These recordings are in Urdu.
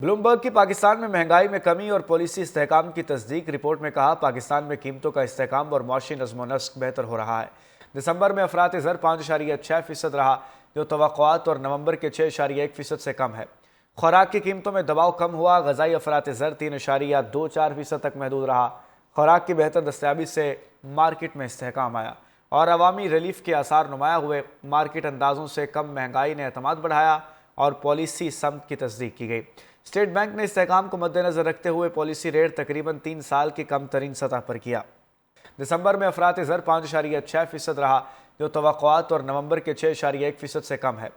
بلومبرگ کی پاکستان میں مہنگائی میں کمی اور پالیسی استحکام کی تصدیق رپورٹ میں کہا پاکستان میں قیمتوں کا استحکام اور معاشی نظم و نسق بہتر ہو رہا ہے۔ دسمبر میں افراط زر 5.6% رہا جو توقعات اور نومبر کے 6.1% سے کم ہے۔ خوراک کی قیمتوں میں دباؤ کم ہوا، غذائی افراط زر 3.24% تک محدود رہا۔ خوراک کی بہتر دستیابی سے مارکیٹ میں استحکام آیا اور عوامی ریلیف کے آثار نمایاں ہوئے۔ مارکیٹ اندازوں سے کم مہنگائی نے اعتماد بڑھایا اور پالیسی سمت کی تصدیق کی گئی۔ اسٹیٹ بینک نے استحکام کو مد نظر رکھتے ہوئے پالیسی ریٹ تقریباً 3 سال کی کم ترین سطح پر کیا۔ دسمبر میں افراط زر 5.6% رہا جو توقعات اور نومبر کے 6.1% سے کم ہے۔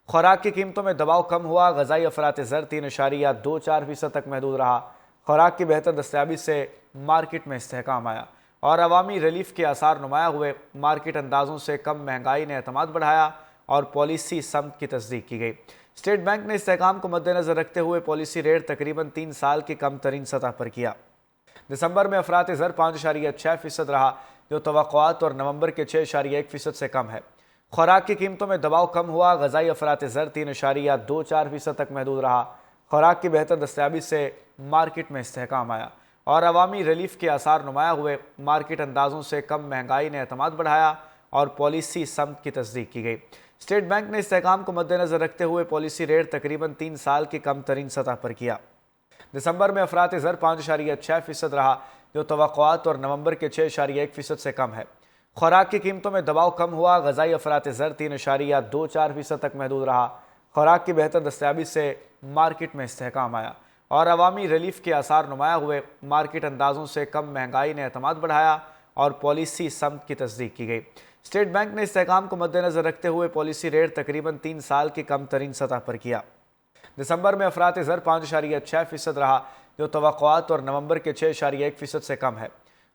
خوراک کی قیمتوں میں دباؤ کم ہوا، غذائی افراط زر 3.24% تک محدود رہا۔ خوراک کی بہتر دستیابی سے مارکیٹ میں استحکام آیا اور عوامی ریلیف کے آثار نمایاں ہوئے۔ مارکیٹ اندازوں سے کم مہنگائی نے اعتماد بڑھایا اور پالیسی سمت کی تصدیق کی گئی۔ اسٹیٹ بینک نے استحکام کو مد نظر رکھتے ہوئے پالیسی ریٹ تقریباً 3 سال کی کم ترین سطح پر کیا۔ دسمبر میں افراط زر 5.6% رہا جو توقعات اور نومبر کے 6.1% سے کم ہے۔ خوراک کی قیمتوں میں دباؤ کم ہوا، غذائی افراط زر 3.24% تک محدود رہا۔ خوراک کی بہتر دستیابی سے مارکیٹ میں استحکام آیا اور عوامی ریلیف کے آثار نمایاں ہوئے۔ مارکیٹ اندازوں سے کم مہنگائی نے اعتماد بڑھایا اور پالیسی سمت کی تصدیق کی گئی۔ اسٹیٹ بینک نے استحکام کو مد نظر رکھتے ہوئے پالیسی ریٹ تقریباً 3 سال کی کم ترین سطح پر کیا۔ دسمبر میں افراط زر 5.6% رہا جو توقعات اور نومبر کے 6.1% سے کم ہے۔ خوراک کی قیمتوں میں دباؤ کم ہوا، غذائی افراط زر 3.24% تک محدود رہا۔ خوراک کی بہتر دستیابی سے مارکیٹ میں استحکام آیا اور عوامی ریلیف کے آثار نمایاں ہوئے۔ مارکیٹ اندازوں سے کم مہنگائی نے اعتماد بڑھایا اور پالیسی سمت کی تصدیق کی گئی۔ اسٹیٹ بینک نے استحکام کو مد نظر رکھتے ہوئے پالیسی ریٹ تقریباً 3 سال کی کم ترین سطح پر کیا۔ دسمبر میں افراط زر 5.6% رہا جو توقعات اور نومبر کے 6.1% سے کم ہے۔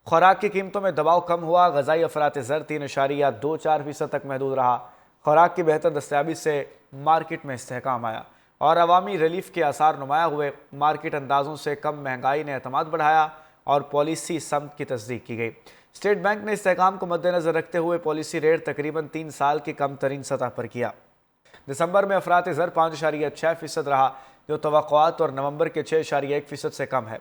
خوراک کی قیمتوں میں دباؤ کم ہوا، غذائی افراط زر 3.24% تک محدود رہا۔ خوراک کی بہتر دستیابی سے مارکیٹ میں استحکام آیا اور عوامی ریلیف کے آثار نمایاں ہوئے۔ مارکیٹ اندازوں سے کم مہنگائی نے اعتماد بڑھایا اور پالیسی سمت کی تصدیق کی گئی۔ اسٹیٹ بینک نے استحکام کو مد نظر رکھتے ہوئے پالیسی ریٹ تقریباً 3 سال کی کم ترین سطح پر کیا۔ دسمبر میں افراط زر 5.6% رہا جو توقعات اور نومبر کے 6.1% سے کم ہے۔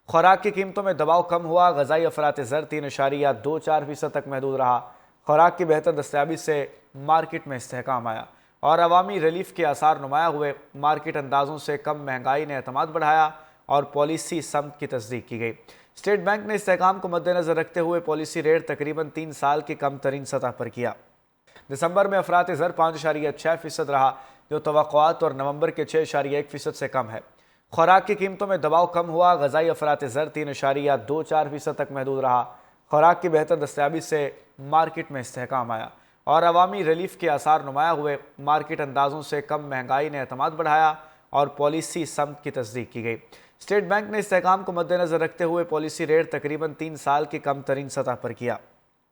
خوراک کی قیمتوں میں دباؤ کم ہوا، غذائی افراط زر 3.24% تک محدود رہا۔ خوراک کی بہتر دستیابی سے مارکیٹ میں استحکام آیا اور عوامی ریلیف کے آثار نمایاں ہوئے۔ مارکیٹ اندازوں سے کم مہنگائی نے اعتماد بڑھایا اور پالیسی سمت کی تصدیق کی گئی۔ اسٹیٹ بینک نے استحکام کو مد نظر رکھتے ہوئے پالیسی ریٹ تقریباً 3 سال کی کم ترین سطح پر کیا۔ دسمبر میں افراط زر 5.6% رہا جو توقعات اور نومبر کے 6.1% سے کم ہے۔ خوراک کی قیمتوں میں دباؤ کم ہوا، غذائی افراط زر 3.24% تک محدود رہا۔ خوراک کی بہتر دستیابی سے مارکیٹ میں استحکام آیا اور عوامی ریلیف کے آثار نمایاں ہوئے۔ مارکیٹ اندازوں سے کم مہنگائی نے اعتماد بڑھایا اور پالیسی سمت کی تصدیق کی گئی۔ اسٹیٹ بینک نے استحکام کو مد نظر رکھتے ہوئے پالیسی ریٹ تقریباً 3 سال کی کم ترین سطح پر کیا۔